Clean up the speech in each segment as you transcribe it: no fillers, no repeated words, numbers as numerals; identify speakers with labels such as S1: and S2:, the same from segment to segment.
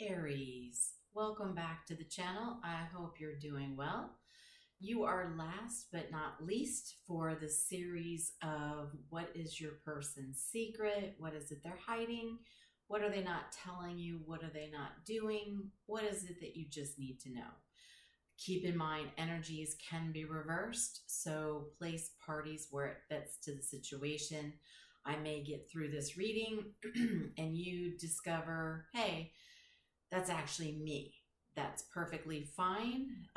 S1: Aries, welcome back to the channel. I hope you're doing well. You are last but not least for the series of what is your person's secret? What is it they're hiding? What are they not telling you? What are they not doing? What is it that you just need to know? Keep in mind, energies can be reversed, so place parties where it fits to the situation. I may get through this reading and you discover, hey, that's actually me. That's perfectly fine.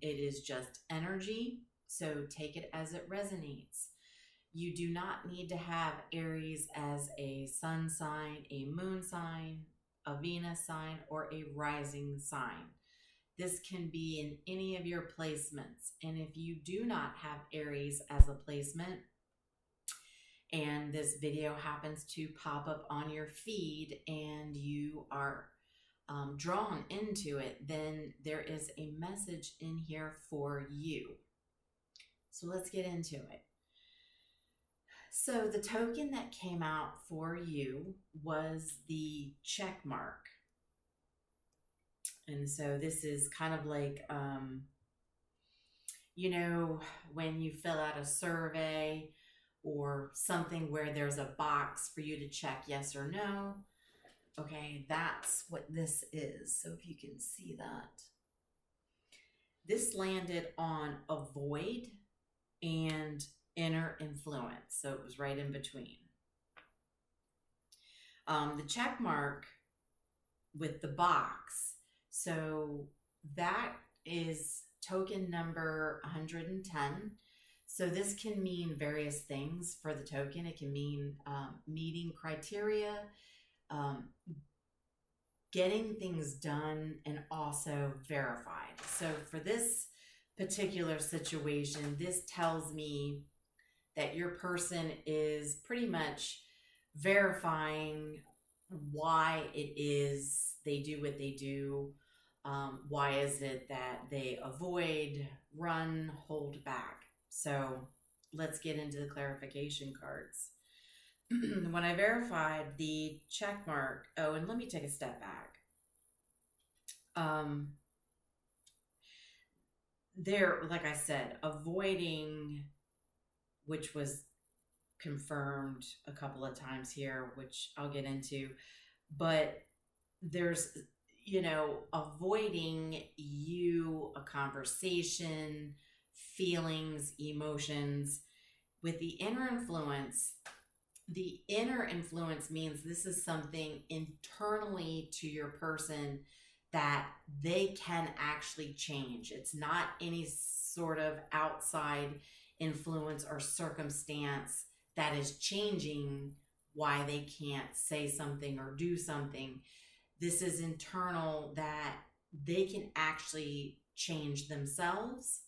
S1: It is just energy, so take it as it resonates. You do not need to have Aries as a sun sign, a moon sign, a Venus sign, or a rising sign. This can be in any of your placements. And if you do not have Aries as a placement, and this video happens to pop up on your feed and you are drawn into it, then there is a message in here for you. So let's get into it. So the token that came out for you was the check mark. And so this is kind of like, you know, when you fill out a survey or something where there's a box for you to check yes or no. Okay, that's what this is. So if you can see that. This landed on avoid and inner influence. So it was right in between. The check mark with the box. So that is token number 110. So this can mean various things for the token. It can mean meeting criteria, getting things done, and also verified. So for this particular situation, this tells me that your person is pretty much verifying why it is they do what they do. Why is it that they avoid, run, hold back? So let's get into the clarification cards. When I verified the check mark, oh, and let me take a step back. There, like I said, avoiding, which was confirmed a couple of times here, which I'll get into, but there's, you know, avoiding a conversation, feelings, emotions. With the inner influence means this is something internally to your person that they can actually change. It's not any sort of outside influence or circumstance that is changing why they can't say something or do something. This is internal, that they can actually change themselves.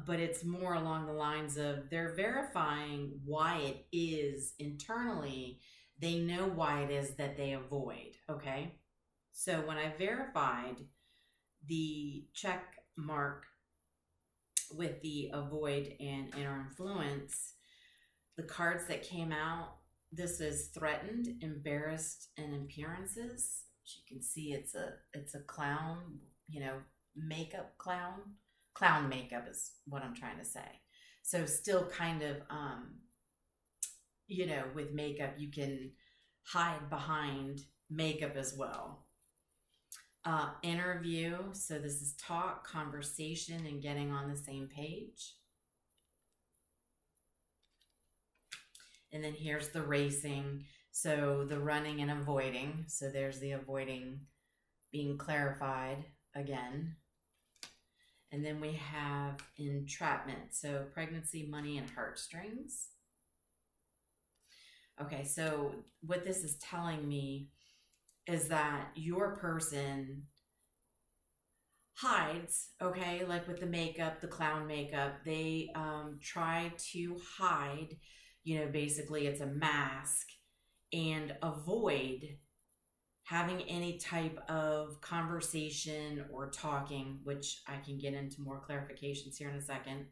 S1: But it's more along the lines of they're verifying why it is internally. They know why it is that they avoid, okay? So when I verified the check mark with the avoid and inner influence, the cards that came out, this is threatened, embarrassed, and appearances. As you can see, it's a clown, you know, makeup clown. Clown makeup is what I'm trying to say. So still kind of, you know, with makeup, you can hide behind makeup as well. Interview. So this is talk, conversation, and getting on the same page. And then here's the racing. So the running and avoiding. So there's the avoiding being clarified again. And then we have entrapment. So pregnancy, money, and heartstrings. Okay, so what this is telling me is that your person hides, okay, like with the makeup, the clown makeup, they try to hide, you know, basically it's a mask, and avoid having any type of conversation or talking, which I can get into more clarifications here in a second.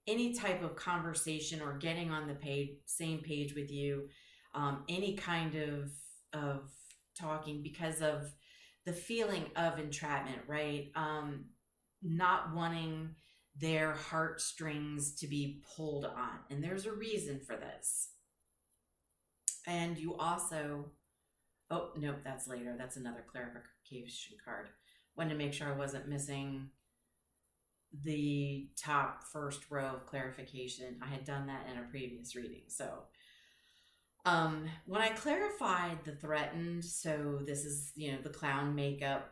S1: Any type of conversation or getting on the same page with you, any kind of talking because of the feeling of entrapment, right? Not wanting their heartstrings to be pulled on. And there's a reason for this. And you also, oh, nope, that's later. That's another clarification card. Wanted to make sure I wasn't missing the top first row of clarification. I had done that in a previous reading. So when I clarified the threatened, so this is, the clown makeup,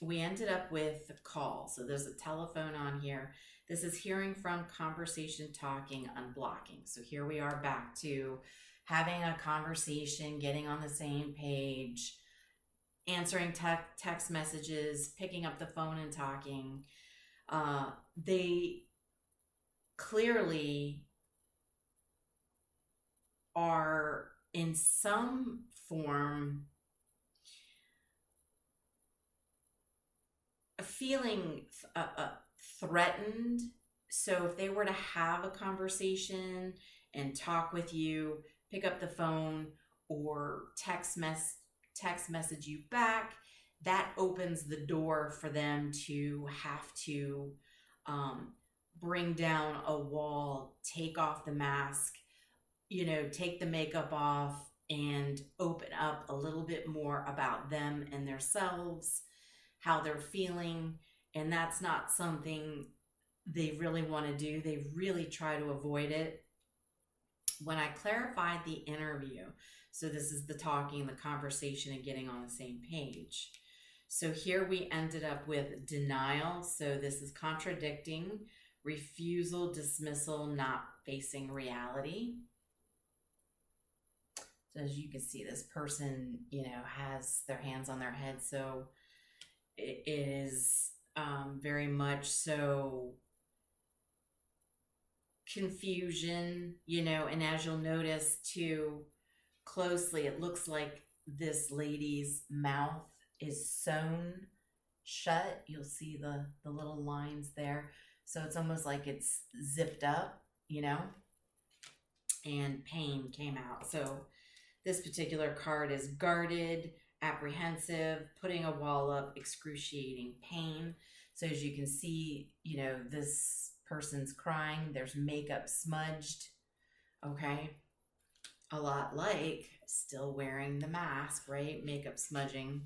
S1: we ended up with the call. So there's a telephone on here. This is hearing from, conversation, talking, unblocking. So here we are back to having a conversation, getting on the same page, answering text messages, picking up the phone and talking. They clearly are in some form feeling threatened. So if they were to have a conversation and talk with you, pick up the phone or text message you back, that opens the door for them to have to bring down a wall, take off the mask, take the makeup off and open up a little bit more about them and themselves, how they're feeling. And that's not something they really want to do. They really try to avoid it. When I clarified the interview, so this is the talking, the conversation, and getting on the same page. So here we ended up with denial. So this is contradicting, refusal, dismissal, not facing reality. So as you can see, this person, has their hands on their head. So it is very much so confusion, and as you'll notice too closely, it looks like this lady's mouth is sewn shut. You'll see the little lines there. So it's almost like it's zipped up, and pain came out. So this particular card is guarded, apprehensive, putting a wall up, excruciating pain. So as you can see, this person's crying. There's makeup smudged, okay? A lot like still wearing the mask, right? Makeup smudging.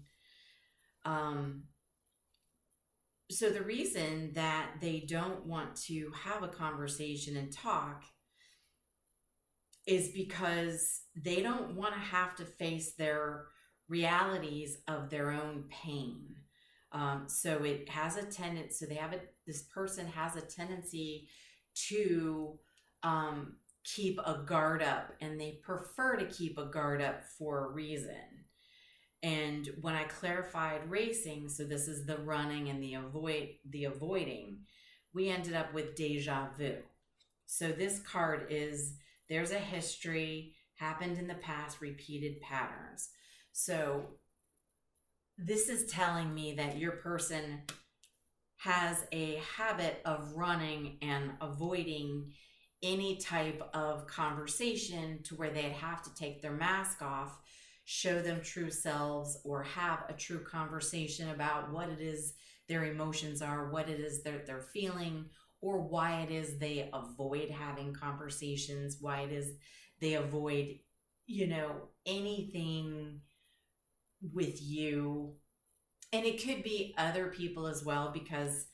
S1: So the reason that they don't want to have a conversation and talk is because they don't want to have to face their realities of their own pain. So it has a tendency, this person has a tendency to keep a guard up, and they prefer to keep a guard up for a reason. And when I clarified racing, so this is the running and the avoiding, we ended up with deja vu. So this card is, there's a history, happened in the past, repeated patterns. So this is telling me that your person has a habit of running and avoiding any type of conversation to where they'd have to take their mask off, show them true selves, or have a true conversation about what it is their emotions are, what it is that they're feeling, or why it is they avoid having conversations, why it is they avoid, anything with you. And it could be other people as well, because,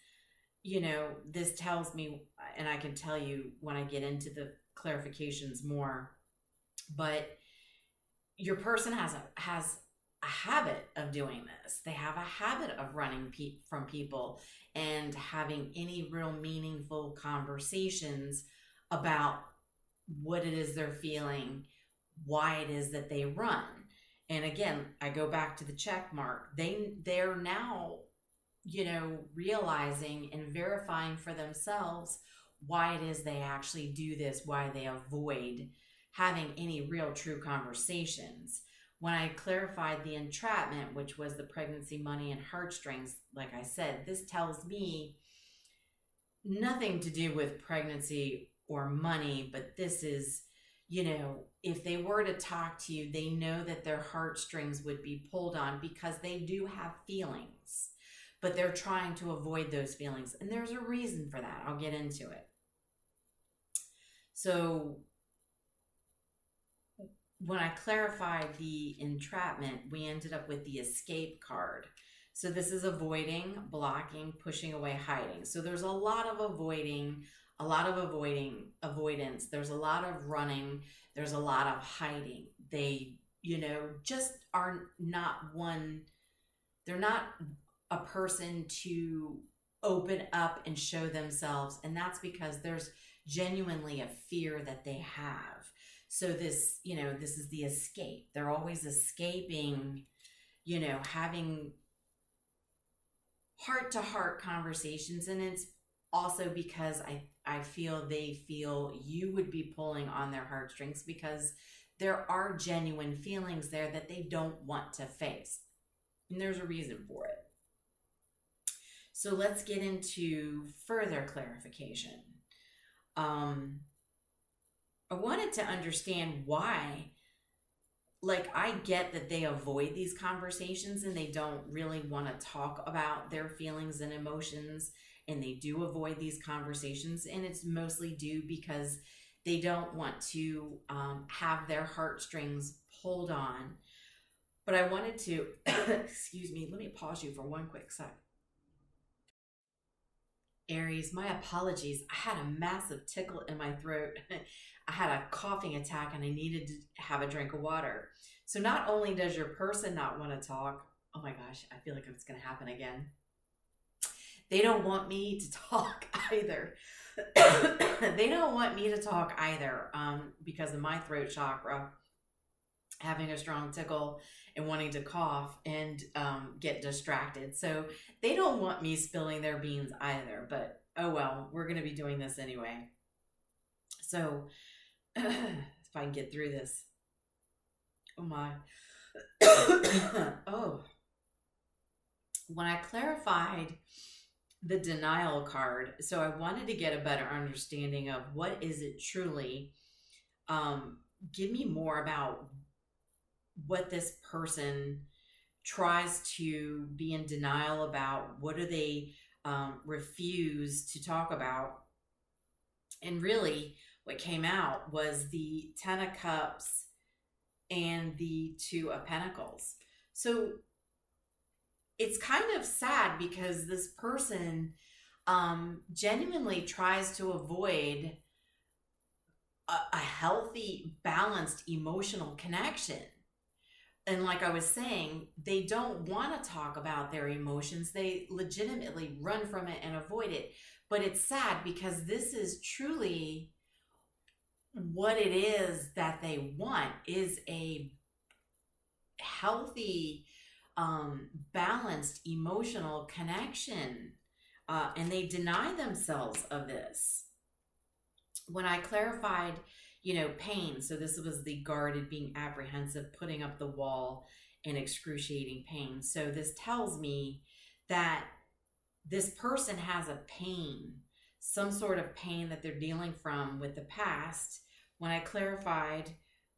S1: this tells me, and I can tell you when I get into the clarifications more, but your person has a habit of doing this. They have a habit of running from people and having any real meaningful conversations about what it is they're feeling, why it is that they run. And again, I go back to the check mark. They're now, realizing and verifying for themselves why it is they actually do this, why they avoid having any real true conversations. When I clarified the entrapment, which was the pregnancy, money, and heartstrings, like I said, this tells me nothing to do with pregnancy or money, but this is you know, if they were to talk to you, they know that their heartstrings would be pulled on because they do have feelings, but they're trying to avoid those feelings. And there's a reason for that. I'll get into it. So when I clarified the entrapment, we ended up with the escape card. So this is avoiding, blocking, pushing away, hiding. So there's a lot of avoidance. There's a lot of running. There's a lot of hiding. They, you know, just are not one, they're not a person to open up and show themselves. And that's because there's genuinely a fear that they have. So this, you know, this is the escape. They're always escaping, you know, having heart-to-heart conversations. And it's also because I feel they feel you would be pulling on their heartstrings because there are genuine feelings there that they don't want to face. And there's a reason for it. So let's get into further clarification. I wanted to understand why, like, I get that they avoid these conversations and they don't really want to talk about their feelings and emotions, and they do avoid these conversations, and it's mostly due because they don't want to have their heartstrings pulled on. But I wanted to, excuse me, let me pause you for one quick sec. Aries, my apologies. I had a massive tickle in my throat. I had a coughing attack and I needed to have a drink of water. So not only does your person not want to talk, oh my gosh, I feel like it's going to happen again. They don't want me to talk either. They don't want me to talk either because of my throat chakra having a strong tickle and wanting to cough and get distracted. So they don't want me spilling their beans either, but oh well, we're going to be doing this anyway. So if I can get through this. Oh my. Oh. When I clarified the denial card, so I wanted to get a better understanding of what is it truly. Give me more about what this person tries to be in denial about. What do they refuse to talk about? And really what came out was the 10 of Cups and the 2 of Pentacles. So it's kind of sad because this person genuinely tries to avoid a healthy, balanced emotional connection. And like I was saying, they don't want to talk about their emotions. They legitimately run from it and avoid it. But it's sad because this is truly what it is that they want, is a healthy, balanced emotional connection. And they deny themselves of this. When I clarified, you know, pain. So this was the guarded, being apprehensive, putting up the wall, and excruciating pain. So this tells me that this person has a pain, some sort of pain that they're dealing from with the past. When I clarified,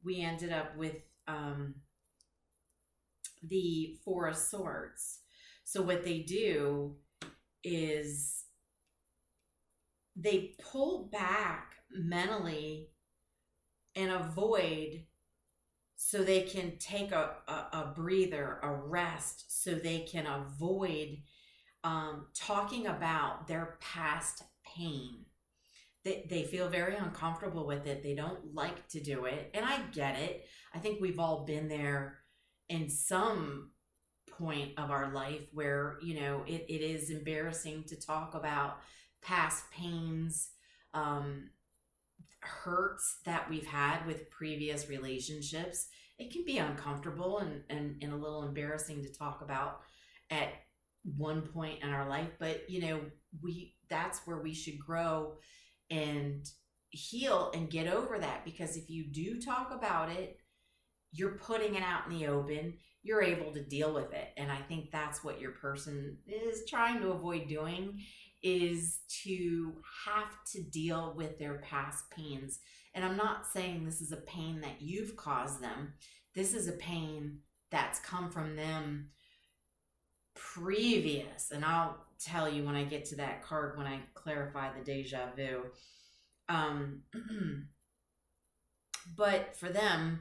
S1: we ended up with the 4 of Swords. So what they do is they pull back mentally and avoid so they can take a breather, a rest, so they can avoid talking about their past pain. They feel very uncomfortable with it. They don't like to do it. And I get it. I think we've all been there in some point of our life where, you know, it is embarrassing to talk about past pains, hurts that we've had with previous relationships. It can be uncomfortable and a little embarrassing to talk about at one point in our life, but you know, that's where we should grow and heal and get over that, because if you do talk about it, you're putting it out in the open, you're able to deal with it. And I think that's what your person is trying to avoid doing, is to have to deal with their past pains. And I'm not saying this is a pain that you've caused them. This is a pain that's come from them previous. And I'll tell you when I get to that card, when I clarify the deja vu. But for them,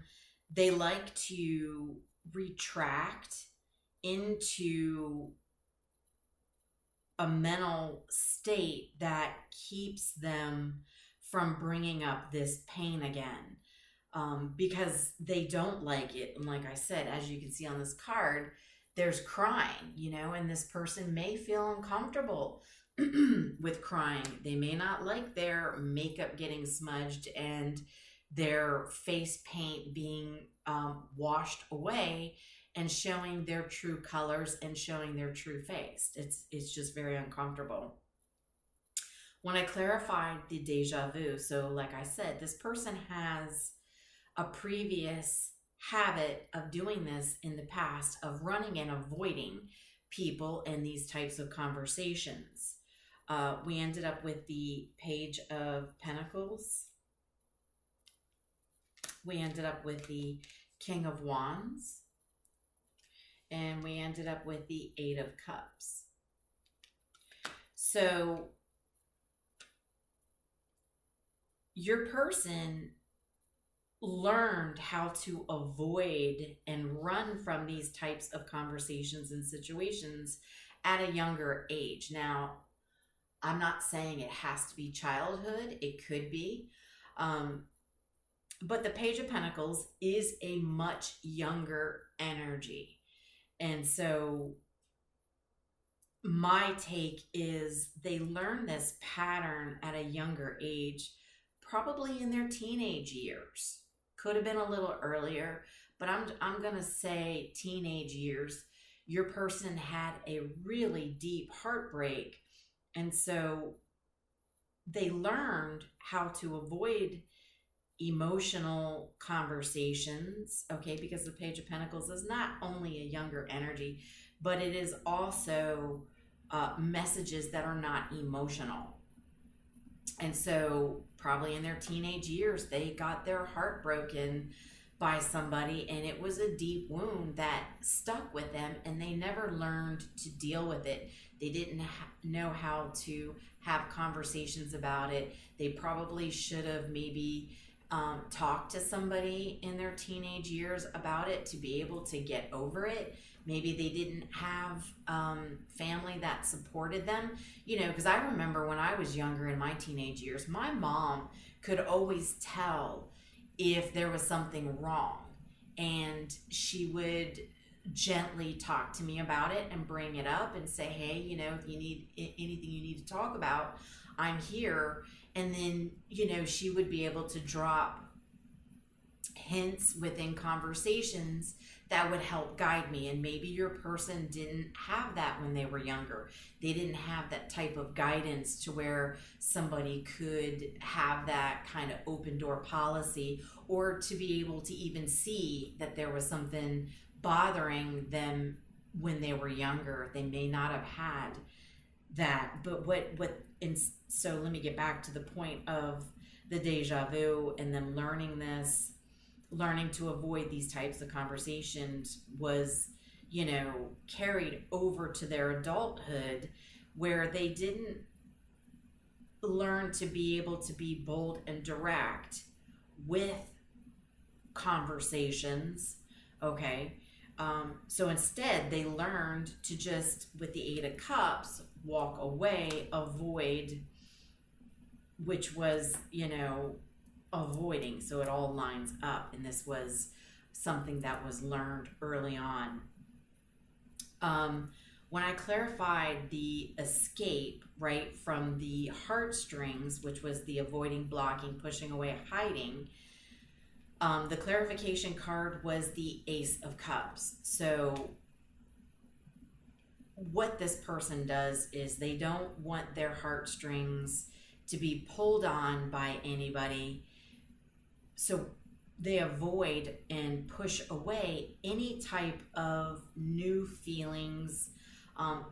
S1: they like to retract into a mental state that keeps them from bringing up this pain again, because they don't like it. And like I said, as you can see on this card, there's crying, you know, and this person may feel uncomfortable with crying. They may not like their makeup getting smudged and their face paint being washed away and showing their true colors and showing their true face. It's just very uncomfortable. When I clarified the deja vu, so like I said, this person has a previous habit of doing this in the past, of running and avoiding people in these types of conversations. We ended up with the Page of Pentacles. We ended up with the King of Wands. And we ended up with the Eight of Cups. So your person learned how to avoid and run from these types of conversations and situations at a younger age. Now, I'm not saying it has to be childhood. It could be. But the Page of Pentacles is a much younger energy. And so my take is they learn this pattern at a younger age, probably in their teenage years. Could have been a little earlier, but I'm going to say teenage years. Your person had a really deep heartbreak, and so they learned how to avoid emotional conversations, okay, because the Page of Pentacles is not only a younger energy, but it is also messages that are not emotional. And so probably in their teenage years, they got their heart broken by somebody, and it was a deep wound that stuck with them, and they never learned to deal with it. They didn't know how to have conversations about it. They probably should have maybe talked to somebody in their teenage years about it to be able to get over it. Maybe they didn't have family that supported them, you know, because I remember when I was younger in my teenage years, my mom could always tell if there was something wrong, and she would gently talk to me about it and bring it up and say, hey, you know, if you need anything you need to talk about, I'm here. And then, you know, she would be able to drop hints within conversations that would help guide me. And maybe your person didn't have that when they were younger. They didn't have that type of guidance to where somebody could have that kind of open door policy, or to be able to even see that there was something bothering them when they were younger. They may not have had that. But so let me get back to the point of the deja vu and them learning this. Learning to avoid these types of conversations was, you know, carried over to their adulthood, where they didn't learn to be able to be bold and direct with conversations, okay? So instead, they learned to just, with the Eight of Cups, walk away, avoid, which was, you know, avoiding. So it all lines up, and this was something that was learned early on. When I clarified the escape, right, from the heartstrings, which was the avoiding, blocking, pushing away, hiding, the clarification card was the Ace of Cups. So what this person does is they don't want their heartstrings to be pulled on by anybody. So they avoid and push away any type of new feelings,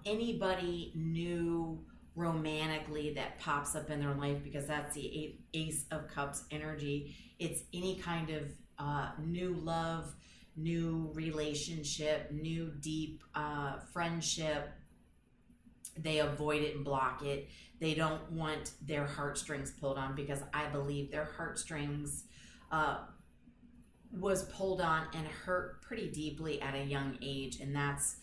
S1: anybody new romantically that pops up in their life, because that's the Ace of Cups energy. It's any kind of new love, new relationship, new deep friendship. They avoid it and block it. They don't want their heartstrings pulled on, because I believe their heartstrings was pulled on and hurt pretty deeply at a young age, and that's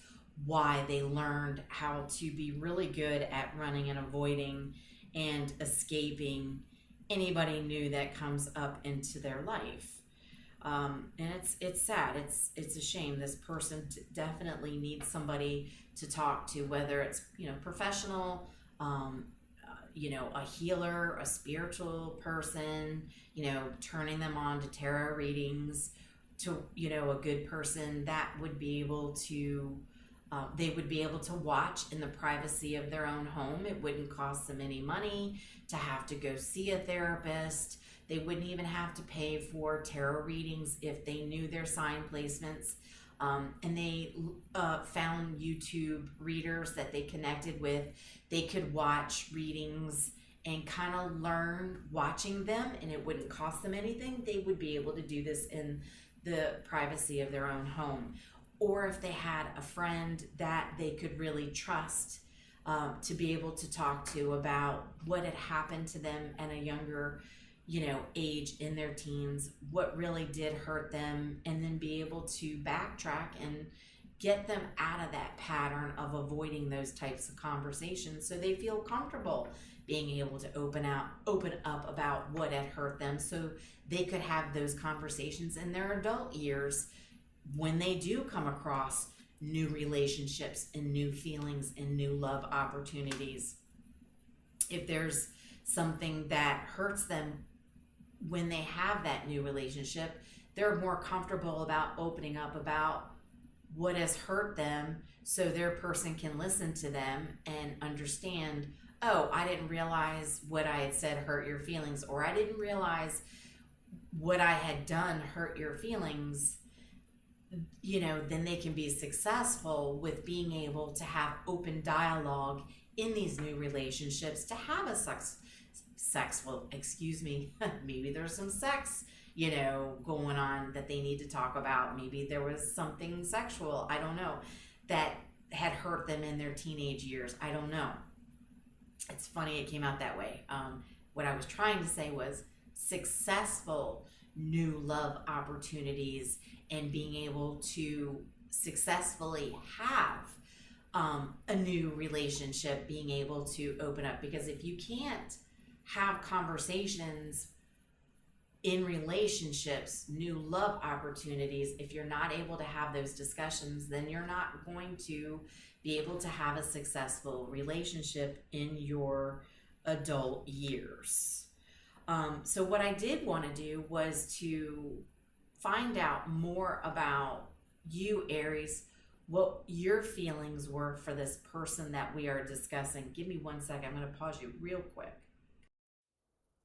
S1: why they learned how to be really good at running and avoiding and escaping anybody new that comes up into their life. And it's sad. It's a shame. This person definitely needs somebody to talk to, whether it's professional, a healer, a spiritual person, turning them on to tarot readings, to a good person that would be able to. They would be able to watch in the privacy of their own home. It wouldn't cost them any money to have to go see a therapist. They wouldn't even have to pay for tarot readings if they knew their sign placements. And they found YouTube readers that they connected with. They could watch readings and kind of learn watching them, and it wouldn't cost them anything. They would be able to do this in the privacy of their own home. Or if they had a friend that they could really trust, to be able to talk to about what had happened to them at a younger age in their teens, what really did hurt them, and then be able to backtrack and get them out of that pattern of avoiding those types of conversations, so they feel comfortable being able to open up about what had hurt them, so they could have those conversations in their adult years when they do come across new relationships and new feelings and new love opportunities. If there's something that hurts them when they have that new relationship, they're more comfortable about opening up about what has hurt them, so their person can listen to them and understand, oh, I didn't realize what I had said hurt your feelings, or I didn't realize what I had done hurt your feelings. Then they can be successful with being able to have open dialogue in these new relationships, to have a maybe there's some sex, going on that they need to talk about. Maybe there was something sexual, I don't know, that had hurt them in their teenage years. I don't know. It's funny it came out that way. What I was trying to say was successful new love opportunities, and being able to successfully have a new relationship, being able to open up. Because if you can't have conversations in relationships, new love opportunities, if you're not able to have those discussions, then you're not going to be able to have a successful relationship in your adult years. So what I did want to do was to find out more about you, Aries, what your feelings were for this person that we are discussing. Give me 1 second. I'm going to pause you real quick.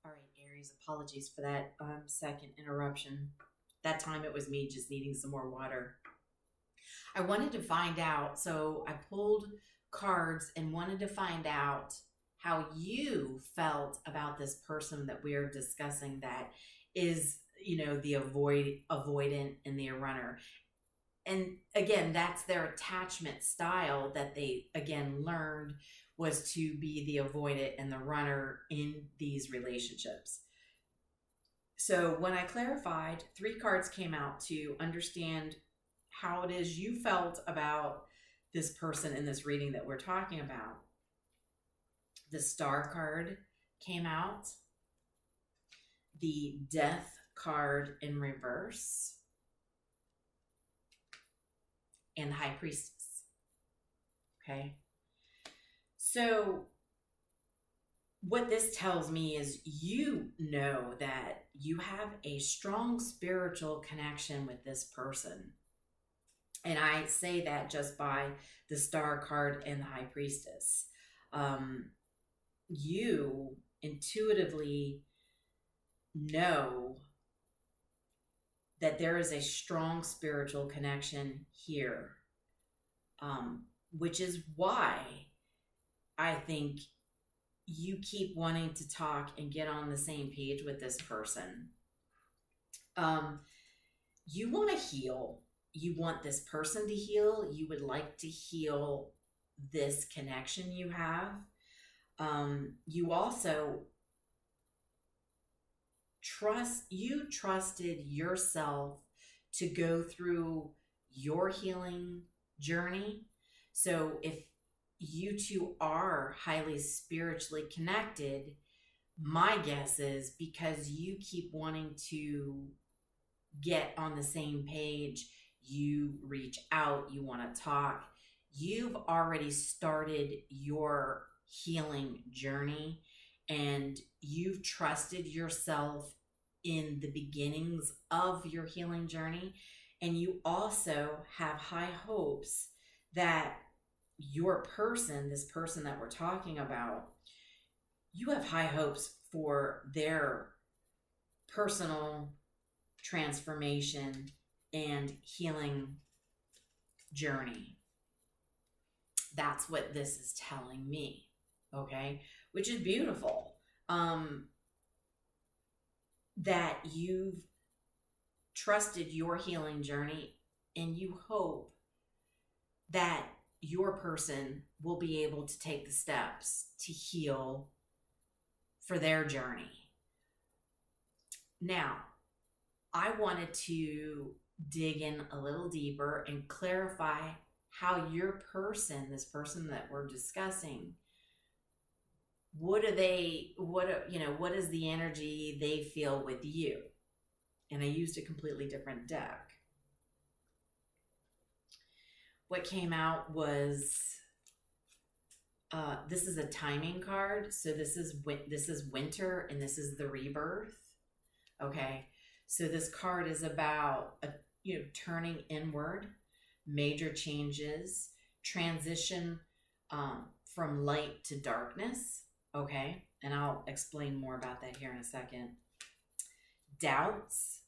S1: All right, Aries, apologies for that second interruption. That time it was me just needing some more water. I wanted to find out, so I pulled cards and wanted to find out how you felt about this person that we are discussing, that is, the avoidant and the runner. And again, that's their attachment style that they, again, learned was to be the avoidant and the runner in these relationships. So when I clarified, 3 cards came out to understand how it is you felt about this person in this reading that we're talking about. The Star card came out, the Death card in reverse, and the High Priestess. Okay. So what this tells me is you know that you have a strong spiritual connection with this person. And I say that just by the Star card and the High Priestess. You intuitively know that there is a strong spiritual connection here, which is why I think you keep wanting to talk and get on the same page with this person. You want to heal. You want this person to heal. You would like to heal this connection you have. You also trusted yourself to go through your healing journey. So if you two are highly spiritually connected, my guess is because you keep wanting to get on the same page, you reach out, you want to talk, you've already started your healing journey, and you've trusted yourself in the beginnings of your healing journey. And you also have high hopes that your person, this person that we're talking about, you have high hopes for their personal transformation and healing journey. That's what this is telling me, okay? Which is beautiful. That you've trusted your healing journey, and you hope that your person will be able to take the steps to heal for their journey. Now, I wanted to dig in a little deeper and clarify how your person, this person that we're discussing, what is the energy they feel with you? And I used a completely different deck. What came out was, this is a timing card. So this is winter, and this is the rebirth. Okay. So this card is about, turning inward, major changes, transition from light to darkness. Okay. And I'll explain more about that here in a second. Doubts.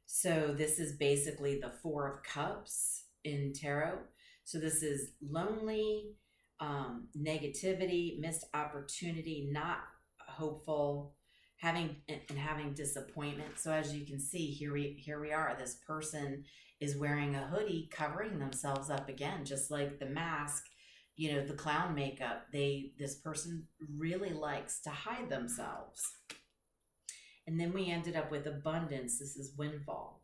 S1: So this is basically the Four of Cups in tarot. So this is lonely, negativity, missed opportunity, not hopeful, having disappointment. So as you can see, here we are. This person is wearing a hoodie, covering themselves up again, just like the mask, the clown makeup. This person really likes to hide themselves. And then we ended up with abundance. This is windfall.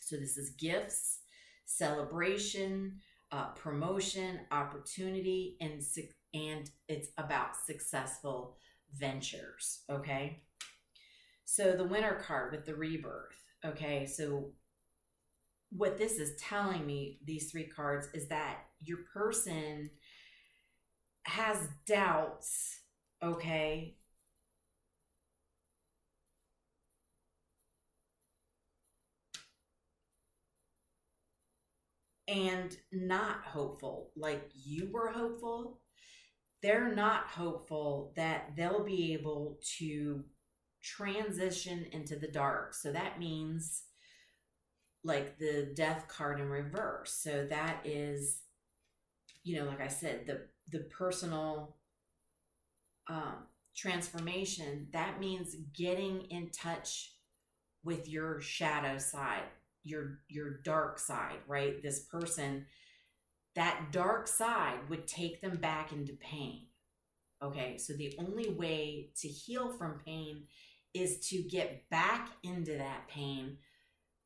S1: So this is gifts, celebration, promotion, opportunity, and it's about successful ventures. Okay. So the winter card with the rebirth. Okay. So what this is telling me, these three cards, is that your person has doubts. Okay. And not hopeful like you were hopeful. They're not hopeful that they'll be able to transition into the dark. So that means like the death card in reverse. So that is, like I said, the personal transformation. That means getting in touch with your shadow side, your dark side, right? This person, that dark side would take them back into pain. Okay, so the only way to heal from pain is to get back into that pain,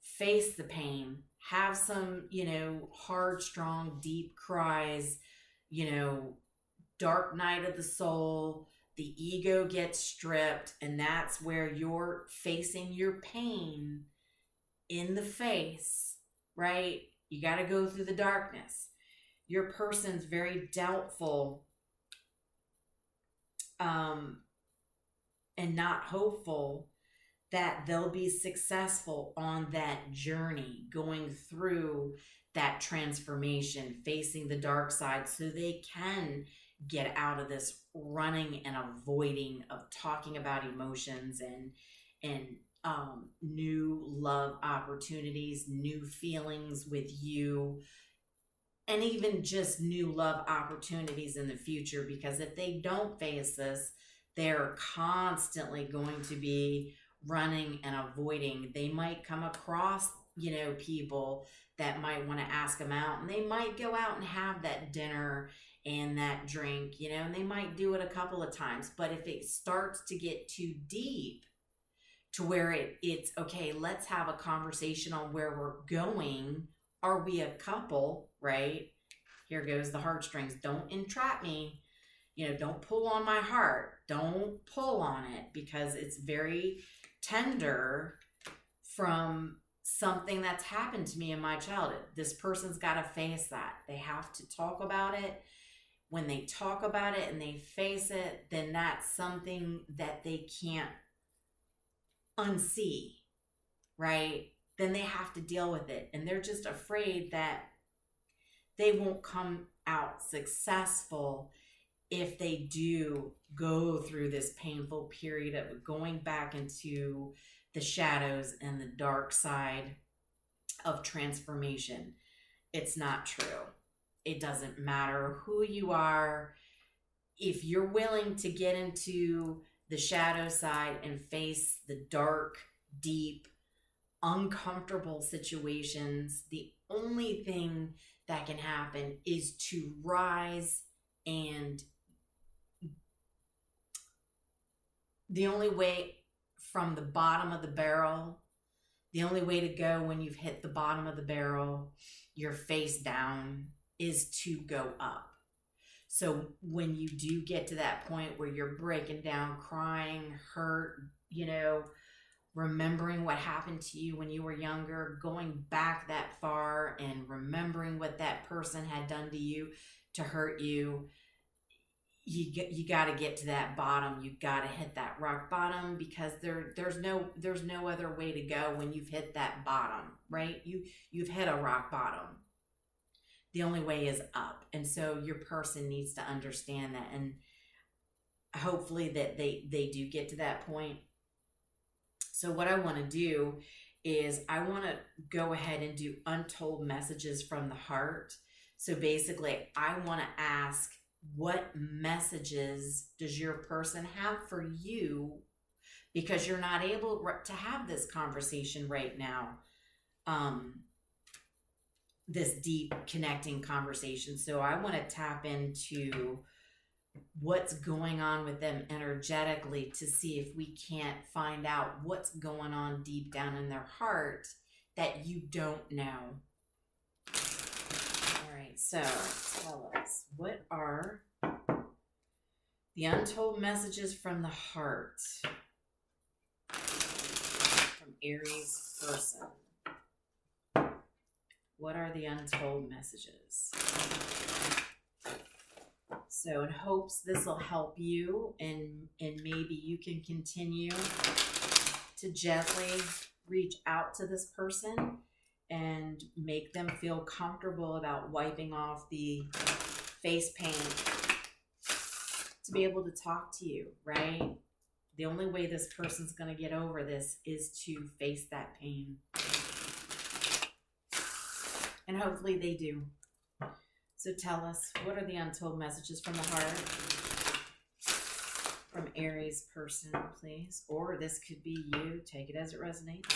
S1: face the pain, have some, hard, strong, deep cries, dark night of the soul, the ego gets stripped, and that's where you're facing your pain in the face, right? You got to go through the darkness. Your person's very doubtful and not hopeful that they'll be successful on that journey, going through that transformation, facing the dark side, so they can get out of this running and avoiding of talking about emotions and new love opportunities, new feelings with you, and even just new love opportunities in the future, because if they don't face this, they're constantly going to be running and avoiding. They might come across, people that might want to ask them out, and they might go out and have that dinner and that drink, and they might do it a couple of times. But if it starts to get too deep to where it's okay, let's have a conversation on where we're going. Are we a couple, right? Here goes the heartstrings. Don't entrap me. Don't pull on my heart. Don't pull on it, because it's very tender from something that's happened to me in my childhood. This person's got to face that. They have to talk about it. When they talk about it and they face it, then that's something that they can't unsee, right? Then they have to deal with it. And they're just afraid that they won't come out successful if they do go through this painful period of going back into the shadows and the dark side of transformation. It's not true. It doesn't matter who you are. If you're willing to get into the shadow side and face the dark, deep, uncomfortable situations, the only thing that can happen is to rise. And the only way from the bottom of the barrel, the only way to go when you've hit the bottom of the barrel, you're face down, is to go up. So when you do get to that point where you're breaking down, crying, hurt, remembering what happened to you when you were younger, going back that far and remembering what that person had done to you to hurt you, you got to get to that bottom. You got to hit that rock bottom, because there's no other way to go when you've hit that bottom, right? You've hit a rock bottom. The only way is up. And so your person needs to understand that, and hopefully that they do get to that point. So what I want to do is I want to go ahead and do untold messages from the heart. So basically, I want to ask, what messages does your person have for you? Because you're not able to have this conversation right now. This deep connecting conversation. So I want to tap into what's going on with them energetically to see if we can't find out what's going on deep down in their heart that you don't know. All right, so tell us, what are the untold messages from the heart from Aries person? What are the untold messages? So in hopes this will help you, and maybe you can continue to gently reach out to this person and make them feel comfortable about wiping off the face paint to be able to talk to you, right? The only way this person's going to get over this is to face that pain. And hopefully they do. So tell us, what are the untold messages from the heart from Aries person, please? Or this could be you. Take it as it resonates.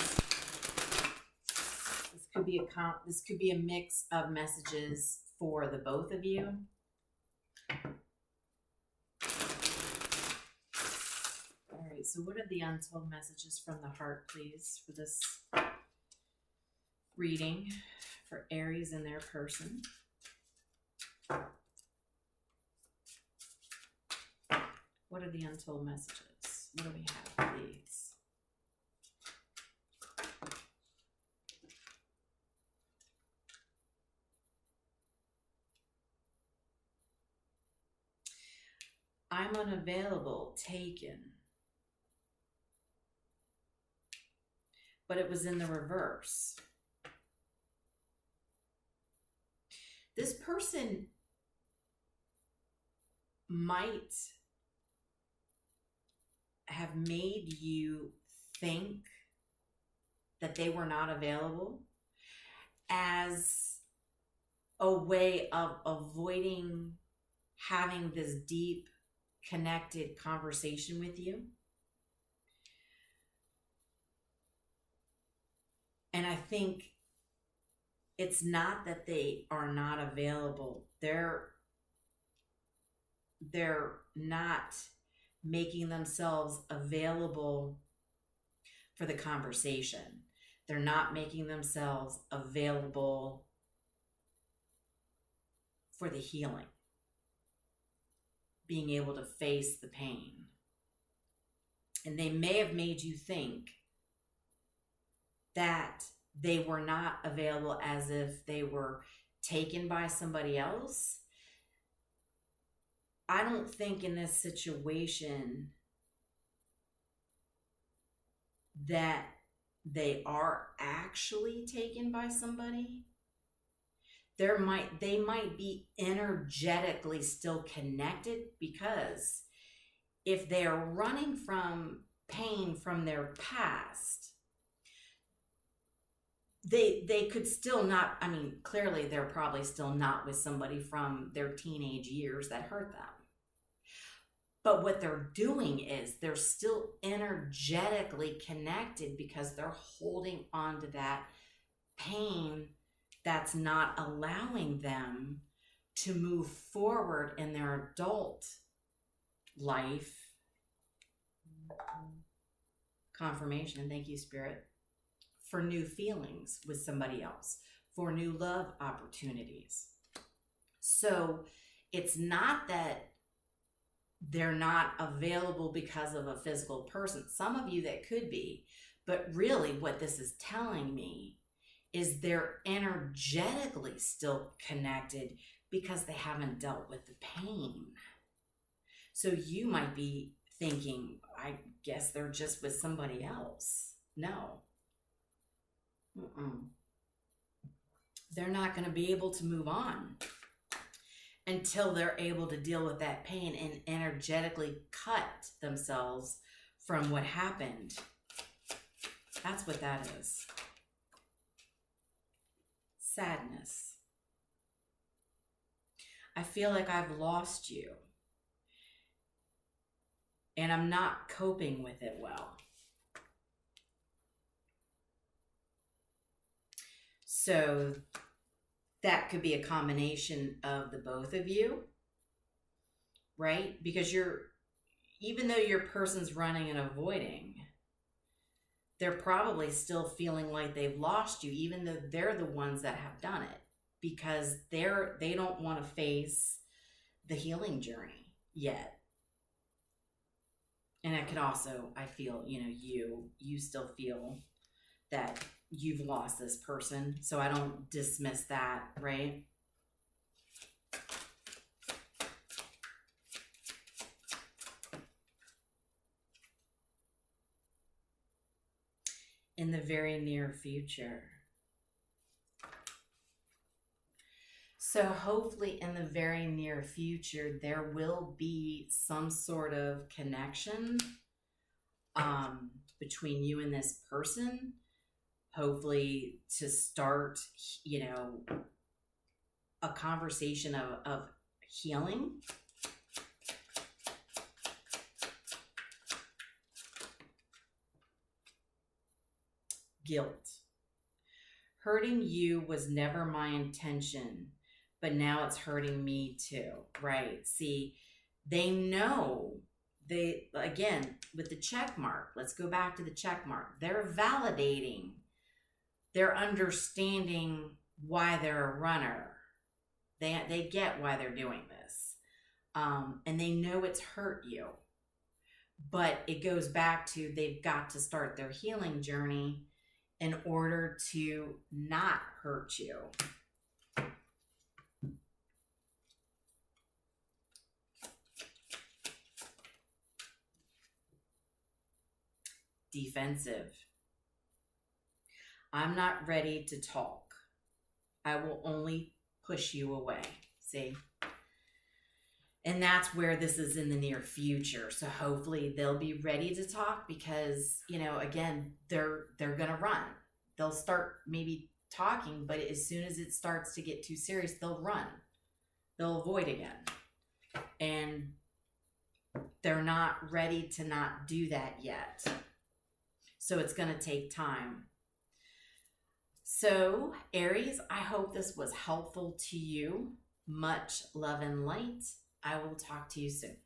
S1: This could be a mix of messages for the both of you. All right. So what are the untold messages from the heart, please, for this reading for Aries and their person? What are the untold messages? What do we have, please? I'm unavailable, taken. But it was in the reverse. This person might have made you think that they were not available as a way of avoiding having this deep, connected conversation with you. And I think it's not that they are not available. They're not making themselves available for the conversation. They're not making themselves available for the healing, being able to face the pain. And they may have made you think that they were not available, as if they were taken by somebody else. I don't think in this situation that they are actually taken by somebody. They might be energetically still connected, because if they're running from pain from their past, they could still not, I mean, clearly they're probably still not with somebody from their teenage years that hurt them. But what they're doing is they're still energetically connected, because they're holding on to that pain that's not allowing them to move forward in their adult life. Confirmation, thank you, Spirit, for new feelings with somebody else, for new love opportunities. So it's not that they're not available because of a physical person. Some of you that could be, but really what this is telling me is they're energetically still connected, because they haven't dealt with the pain. So you might be thinking, I guess they're just with somebody else. No. They're not going to be able to move on until they're able to deal with that pain and energetically cut themselves from what happened. That's what that is. Sadness. I feel like I've lost you, and I'm not coping with it well. So that could be a combination of the both of you, right? Because even though your person's running and avoiding, they're probably still feeling like they've lost you, even though they're the ones that have done it, because they don't want to face the healing journey yet. And it could also, I feel, you still feel that you've lost this person. So I don't dismiss that, right? In the very near future. So hopefully in the very near future, there will be some sort of connection between you and this person. Hopefully to start, a conversation of healing. Guilt. Hurting you was never my intention, but now it's hurting me too, right? See, they know, again, with the check mark, let's go back to the check mark. They're validating, they're understanding why they're a runner. They get why they're doing this. And they know it's hurt you. But it goes back to, they've got to start their healing journey in order to not hurt you. Defensive. I'm not ready to talk. I will only push you away. See? And that's where this is in the near future. So hopefully they'll be ready to talk, because, again, they're going to run. They'll start maybe talking, but as soon as it starts to get too serious, they'll run. They'll avoid again. And they're not ready to not do that yet. So it's going to take time. So, Aries, I hope this was helpful to you. Much love and light. I will talk to you soon.